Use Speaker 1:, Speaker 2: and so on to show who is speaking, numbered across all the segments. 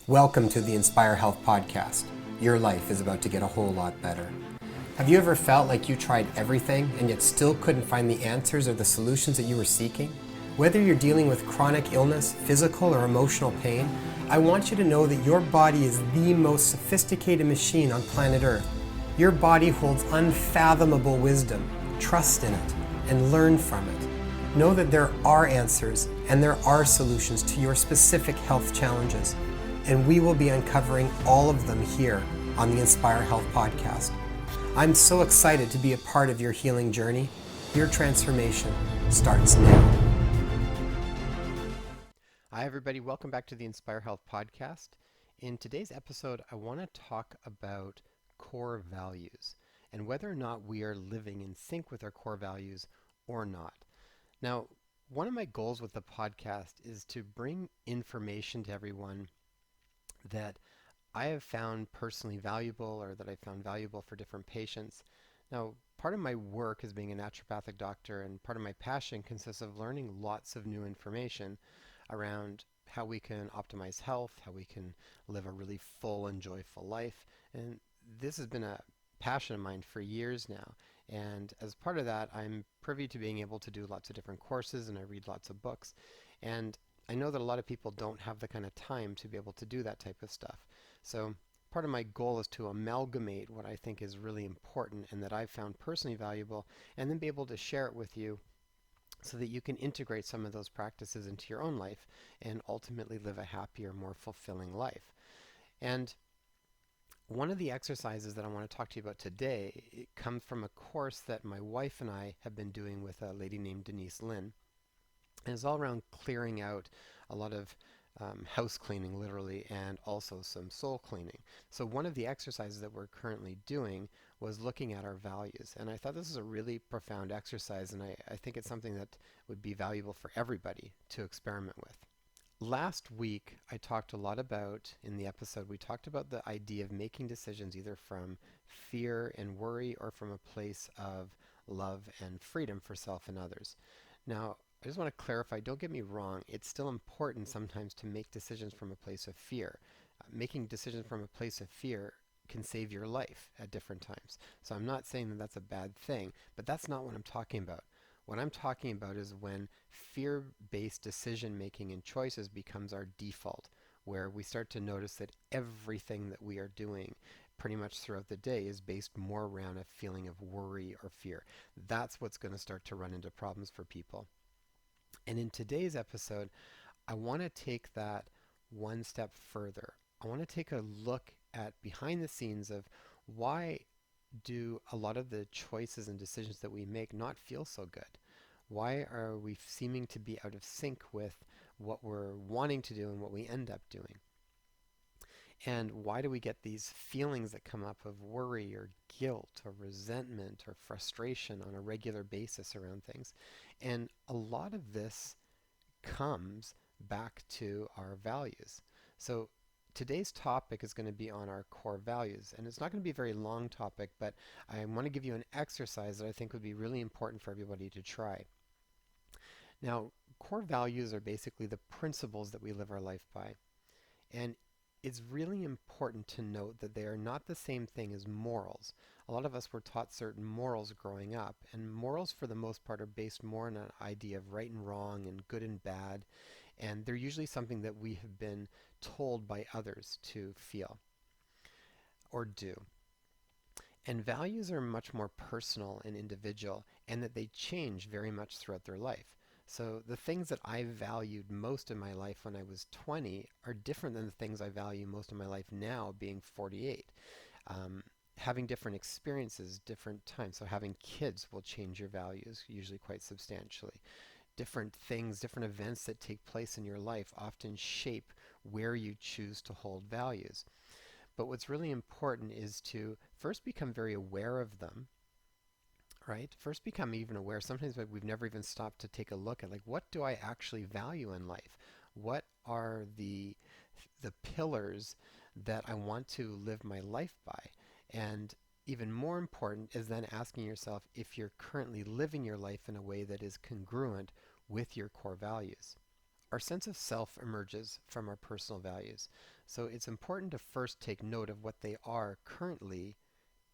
Speaker 1: Welcome to the Inspire Health Podcast. Your life is about to get a whole lot better. Have you ever felt like you tried everything and yet still couldn't find the answers or the solutions that you were seeking? Whether you're dealing with chronic illness, physical or emotional pain, I want you to know that your body is the most sophisticated machine on planet Earth. Your body holds unfathomable wisdom. Trust in it and learn from it. Know that there are answers and there are solutions to your specific health challenges. And we will be uncovering all of them here on the Inspire Health Podcast. I'm so excited to be a part of your healing journey. Your transformation starts now. Hi everybody, welcome back to the Inspire Health Podcast. In today's episode, I want to talk about core values and whether or not we are living in sync with our core values or not. Now, one of my goals with the podcast is to bring information to everyone that I have found personally valuable or that I found valuable for different patients. Now, part of my work as being a naturopathic doctor and part of my passion consists of learning lots of new information around how we can optimize health, how we can live a really full and joyful life. And this has been a passion of mine for years now. And as part of that, I'm privy to being able to do lots of different courses and I read lots of books. And I know that a lot of people don't have the kind of time to be able to do that type of stuff. So part of my goal is to amalgamate what I think is really important and that I've found personally valuable and then be able to share it with you so that you can integrate some of those practices into your own life and ultimately live a happier, more fulfilling life. And one of the exercises that I want to talk to you about today, it comes from a course that my wife and I have been doing with a lady named Denise Lynn. And it's all around clearing out a lot of house cleaning, literally, and also some soul cleaning. So one of the exercises that we're currently doing was looking at our values. And I thought this is a really profound exercise, and I think it's something that would be valuable for everybody to experiment with. Last week, I talked a lot about, in the episode, we talked about the idea of making decisions either from fear and worry or from a place of love and freedom for self and others. Now, I just want to clarify, don't get me wrong, it's still important sometimes to make decisions from a place of fear. Making decisions from a place of fear can save your life at different times. So I'm not saying that that's a bad thing, but that's not what I'm talking about. What I'm talking about is when fear-based decision making and choices becomes our default, where we start to notice that everything that we are doing pretty much throughout the day is based more around a feeling of worry or fear. That's what's going to start to run into problems for people. And in today's episode, I want to take that one step further. I want to take a look at behind the scenes of why do a lot of the choices and decisions that we make not feel so good? Why are we seeming to be out of sync with what we're wanting to do and what we end up doing? And why do we get these feelings that come up of worry or guilt or resentment or frustration on a regular basis around things? And a lot of this comes back to our values. So today's topic is going to be on our core values. And it's not going to be a very long topic, but I want to give you an exercise that I think would be really important for everybody to try. Now, core values are basically the principles that we live our life by. And it's really important to note that they are not the same thing as morals. A lot of us were taught certain morals growing up, and morals for the most part are based more on an idea of right and wrong and good and bad, and they're usually something that we have been told by others to feel or do. And values are much more personal and individual, and that they change very much throughout their life. So the things that I valued most in my life when I was 20 are different than the things I value most in my life now, being 48. Having different experiences, different times. So having kids will change your values, usually quite substantially. Different things, different events that take place in your life often shape where you choose to hold values. But what's really important is to first become very aware of them. Right? First become even aware. Sometimes we've never even stopped to take a look at, like, what do I actually value in life? What are the pillars that I want to live my life by? And even more important is then asking yourself if you're currently living your life in a way that is congruent with your core values. Our sense of self emerges from our personal values. So it's important to first take note of what they are currently,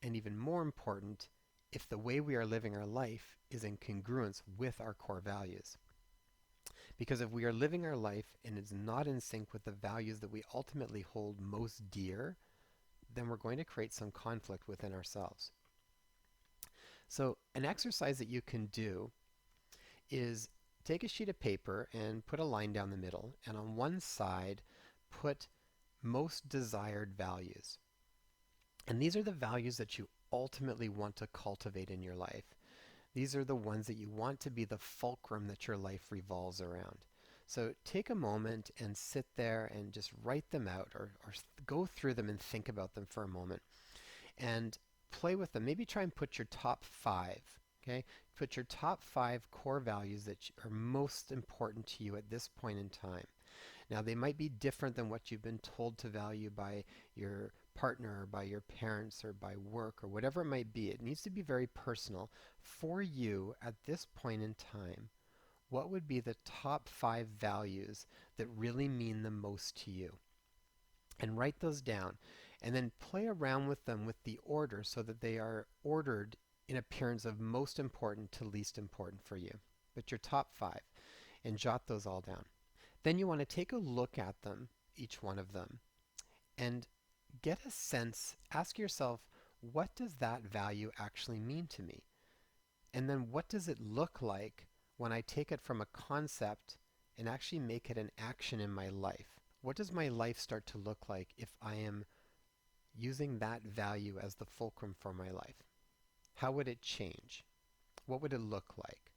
Speaker 1: and even more important, if the way we are living our life is in congruence with our core values. Because if we are living our life and it's not in sync with the values that we ultimately hold most dear, then we're going to create some conflict within ourselves. So an exercise that you can do is take a sheet of paper and put a line down the middle, and on one side put most desired values. And these are the values that you ultimately want to cultivate in your life. These are the ones that you want to be the fulcrum that your life revolves around. So take a moment and sit there and just write them out, or go through them and think about them for a moment and play with them. Maybe try and put your top five, okay? Put your top five core values that are most important to you at this point in time. Now, they might be different than what you've been told to value by your partner or by your parents or by work or whatever it might be. It needs to be very personal. For you at this point in time, what would be the top five values that really mean the most to you? And write those down. And then play around with them with the order so that they are ordered in appearance of most important to least important for you. But your top five, and jot those all down. Then you want to take a look at them, each one of them, and get a sense, ask yourself, what does that value actually mean to me? And then what does it look like when I take it from a concept and actually make it an action in my life? What does my life start to look like if I am using that value as the fulcrum for my life? How would it change? What would it look like?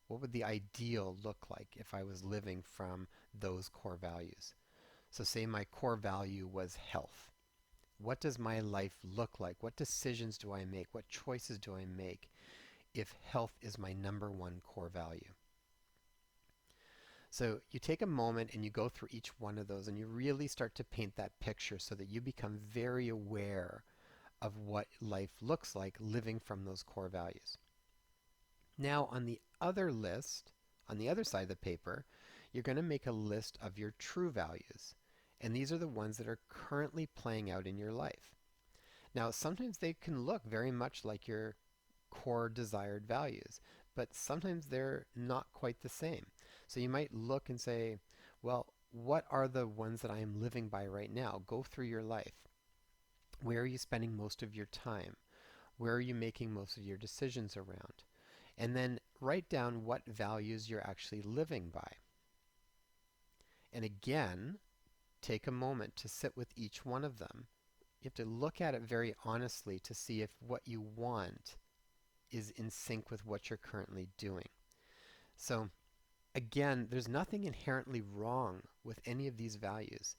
Speaker 1: What would the ideal look like if I was living from those core values? So say my core value was health. What does my life look like? What decisions do I make? What choices do I make if health is my number one core value? So you take a moment and you go through each one of those and you really start to paint that picture so that you become very aware of what life looks like living from those core values. Now on the other list, on the other side of the paper, you're going to make a list of your true values. And these are the ones that are currently playing out in your life. Now sometimes they can look very much like your core desired values, but sometimes they're not quite the same. So you might look and say, well, what are the ones that I am living by right now? Go through your life. Where are you spending most of your time? Where are you making most of your decisions around? And then write down what values you're actually living by. And again, take a moment to sit with each one of them. You have to look at it very honestly to see if what you want is in sync with what you're currently doing. So again, there's nothing inherently wrong with any of these values,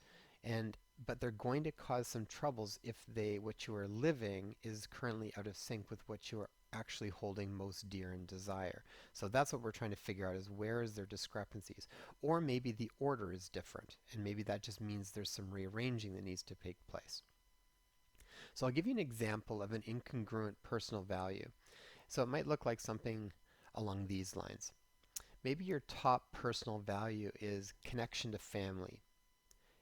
Speaker 1: but they're going to cause some troubles if what you are living is currently out of sync with what you are actually holding most dear and desire. So that's what we're trying to figure out, is where is there discrepancies? Or maybe the order is different, and maybe that just means there's some rearranging that needs to take place. So I'll give you an example of an incongruent personal value. So it might look like something along these lines. Maybe your top personal value is connection to family,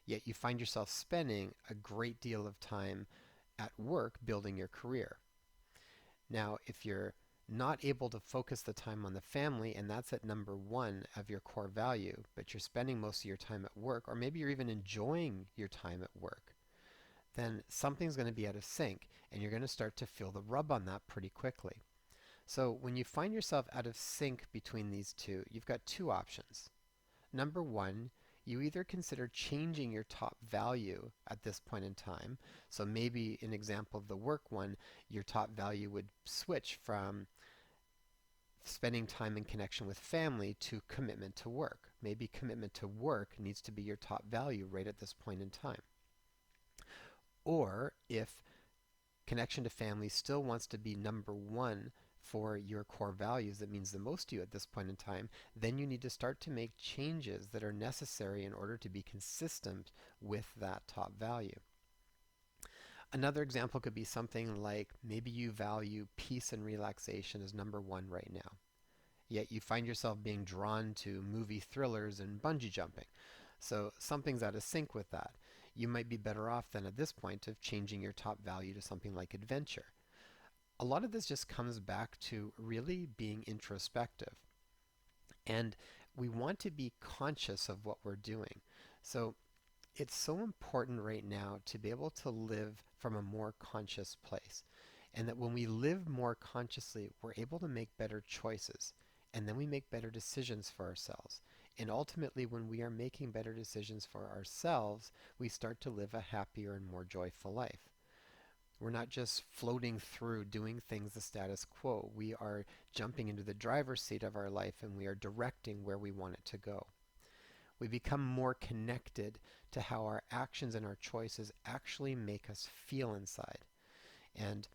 Speaker 1: yet you find yourself spending a great deal of time at work building your career. Now, if you're not able to focus the time on the family, and that's at number one of your core value, but you're spending most of your time at work, or maybe you're even enjoying your time at work, then something's going to be out of sync, and you're going to start to feel the rub on that pretty quickly. So when you find yourself out of sync between these two, you've got two options. Number one, you either consider changing your top value at this point in time. So maybe an example of the work one, your top value would switch from spending time in connection with family to commitment to work. Maybe commitment to work needs to be your top value right at this point in time. Or if connection to family still wants to be number one for your core values that means the most to you at this point in time, then you need to start to make changes that are necessary in order to be consistent with that top value. Another example could be something like maybe you value peace and relaxation as number one right now. yet you find yourself being drawn to movie thrillers and bungee jumping. So something's out of sync with that. You might be better off then at this point of changing your top value to something like adventure. A lot of this just comes back to really being introspective. And we want to be conscious of what we're doing. So it's so important right now to be able to live from a more conscious place. And that when we live more consciously, we're able to make better choices. And then we make better decisions for ourselves. And ultimately, when we are making better decisions for ourselves, we start to live a happier and more joyful life. We're not just floating through doing things the status quo. We are jumping into the driver's seat of our life and we are directing where we want it to go. We become more connected to how our actions and our choices actually make us feel inside. And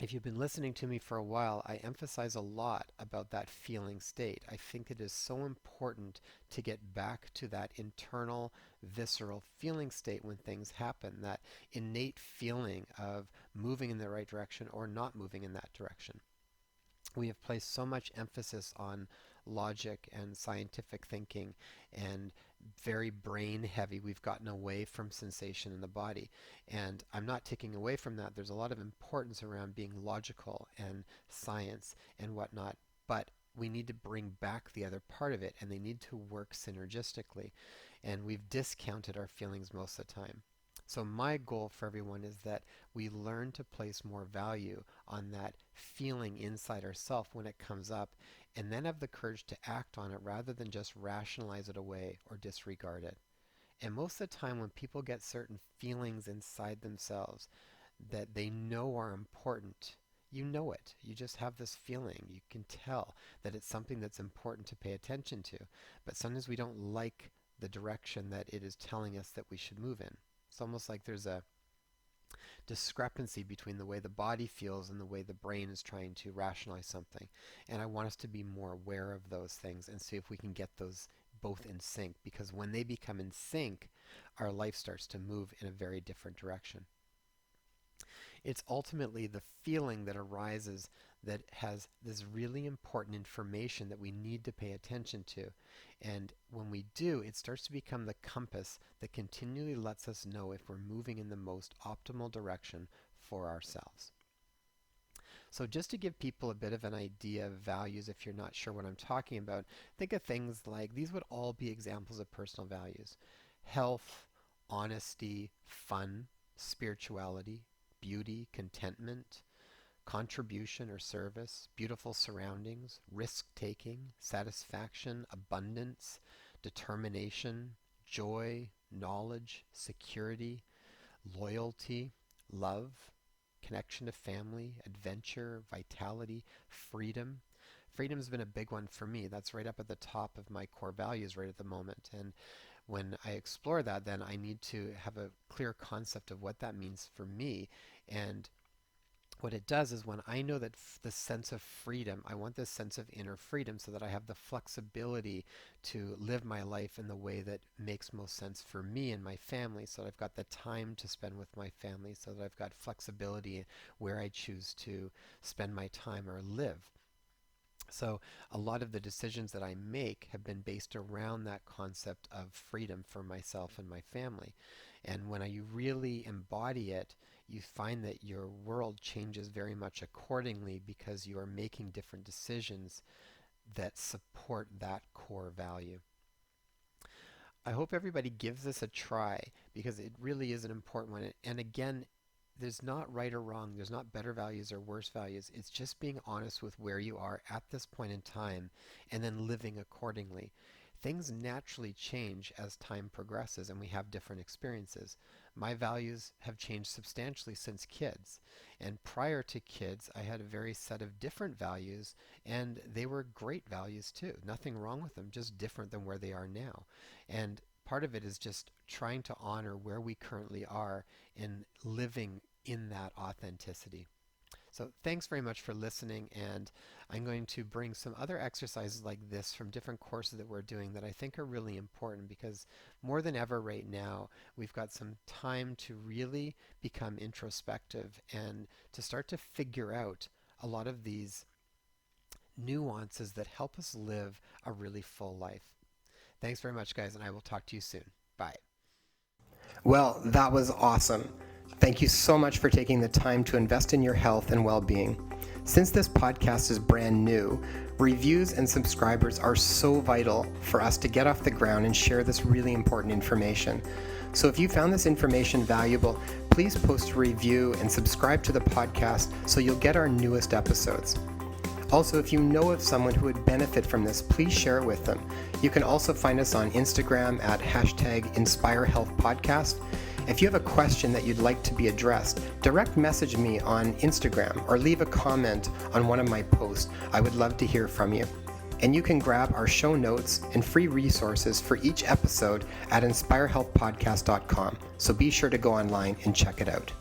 Speaker 1: if you've been listening to me for a while, I emphasize a lot about that feeling state. I think it is so important to get back to that internal, visceral feeling state when things happen, that innate feeling of moving in the right direction or not moving in that direction. We have placed so much emphasis on logic and scientific thinking and very brain heavy. We've gotten away from sensation in the body. And I'm not taking away from that. There's a lot of importance around being logical and science and whatnot. But we need to bring back the other part of it, and they need to work synergistically. And we've discounted our feelings most of the time. So my goal for everyone is that we learn to place more value on that feeling inside ourselves when it comes up, and then have the courage to act on it rather than just rationalize it away or disregard it. And most of the time when people get certain feelings inside themselves that they know are important, you know it. You just have this feeling. You can tell that it's something that's important to pay attention to. But sometimes we don't like the direction that it is telling us that we should move in. It's almost like there's a discrepancy between the way the body feels and the way the brain is trying to rationalize something. And I want us to be more aware of those things and see if we can get those both in sync, because when they become in sync, our life starts to move in a very different direction. It's ultimately the feeling that arises that has this really important information that we need to pay attention to. And when we do, it starts to become the compass that continually lets us know if we're moving in the most optimal direction for ourselves. So just to give people a bit of an idea of values, if you're not sure what I'm talking about, think of things like these would all be examples of personal values: health, honesty, fun, spirituality, beauty, contentment, contribution or service, beautiful surroundings, risk-taking, satisfaction, abundance, determination, joy, knowledge, security, loyalty, love, connection to family, adventure, vitality, freedom. Freedom's been a big one for me. That's right up at the top of my core values right at the moment. And when I explore that, then I need to have a clear concept of what that means for me. And what it does is when I know that the sense of freedom, I want this sense of inner freedom so that I have the flexibility to live my life in the way that makes most sense for me and my family, so that I've got the time to spend with my family, so that I've got flexibility where I choose to spend my time or live. So a lot of the decisions that I make have been based around that concept of freedom for myself and my family. And when you really embody it, you find that your world changes very much accordingly, because you are making different decisions that support that core value. I hope everybody gives this a try, because it really is an important one. And again, there's not right or wrong. There's not better values or worse values. It's just being honest with where you are at this point in time and then living accordingly. Things naturally change as time progresses and we have different experiences. My values have changed substantially since kids. And prior to kids, I had a very set of different values, and they were great values too. Nothing wrong with them, just different than where they are now. And part of it is just trying to honor where we currently are and living in that authenticity. So thanks very much for listening, and I'm going to bring some other exercises like this from different courses that we're doing that I think are really important, because more than ever right now, we've got some time to really become introspective and to start to figure out a lot of these nuances that help us live a really full life. Thanks very much, guys, and I will talk to you soon. Bye. Well, that was awesome. Thank you so much for taking the time to invest in your health and well-being. Since this podcast is brand new, reviews and subscribers are so vital for us to get off the ground and share this really important information. So if you found this information valuable, please post a review and subscribe to the podcast so you'll get our newest episodes. Also, if you know of someone who would benefit from this, please share it with them. You can also find us on Instagram at #InspireHealthPodcast. If you have a question that you'd like to be addressed, direct message me on Instagram or leave a comment on one of my posts. I would love to hear from you. And you can grab our show notes and free resources for each episode at inspirehealthpodcast.com. So be sure to go online and check it out.